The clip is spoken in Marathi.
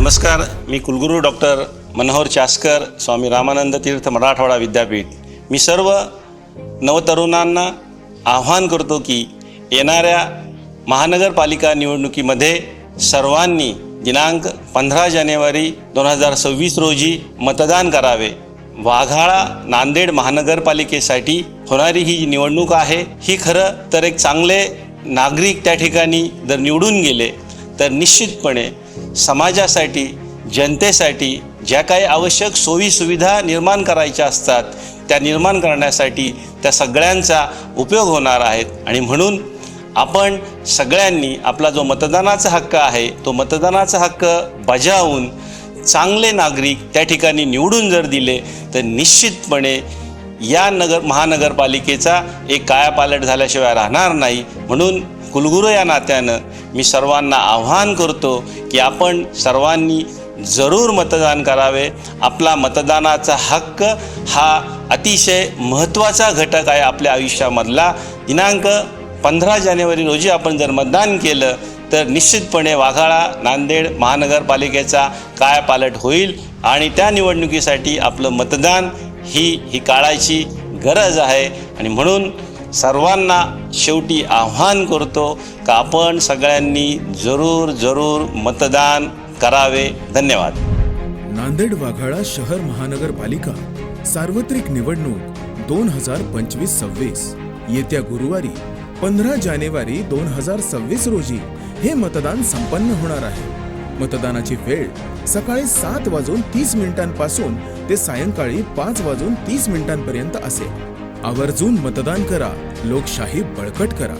नमस्कार, मी कुलगुरू डॉक्टर मनोहर चास्कर, स्वामी रामानंद तीर्थ मराठवाडा विद्यापीठ। मी सर्व नवतरुणांना आव्हान करतो की येणाऱ्या महानगरपालिका निवडणुकीमध्ये सर्वांनी दिनांक 15 जानेवारी 2026 रोजी मतदान करावे। वाघाळा नांदेड महानगरपालिकेसाठी होणारी ही निवडणूक आहे, ही खरं तर एक चांगले नागरिक त्या ठिकाणी जर निवडून गेले तर निश्चितपणे समाजासाठी, जनतेसाठी ज्या काही आवश्यक सोयी सुविधा निर्माण करायच्या असतात त्या निर्माण करण्यासाठी त्या सगळ्यांचा उपयोग होणार आहेत। आणि म्हणून आपण सगळ्यांनी आपला जो मतदानाचा हक्क आहे तो मतदानाचा हक्क बजावून चांगले नागरिक त्या ठिकाणी निवडून जर दिले तर निश्चितपणे या महानगरपालिकेचा एक कायापालट झाल्याशिवाय राहणार नाही। म्हणून कुलगुरू या नात्यानं मी सर्वांना आव्हान करतो की आपण सर्वांनी जरूर मतदान करावे। आपला मतदानाचा हक्क हा अतिशय महत्त्वाचा घटक आहे आपल्या आयुष्यामधला। दिनांक 15 जानेवारी रोजी आपण जर मतदान केलं तर निश्चितपणे वाघाळा नांदेड महानगरपालिकेचा कायापालट होईल आणि त्या निवडणुकीसाठी आपलं मतदान ही काळाची गरज आहे। आणि म्हणून सर्वांना शेवटी आव्हान करतो का आपण सगळ्यांनी जरूर मतदान करावे। धन्यवाद। नांदेड वाघाळा शहर महानगरपालिका सार्वत्रिक निवडणूक 2025-26 येत्या गुरुवारी 15 जानेवारी 2026 रोजी हे मतदान संपन्न होणार आहे। मतदानाची वेळ सकाळी 7:30 पासून ते सायंकाळी 5:30 पर्यंत असेल। आवर्जून मतदान करा, लोकशाही बळकट करा।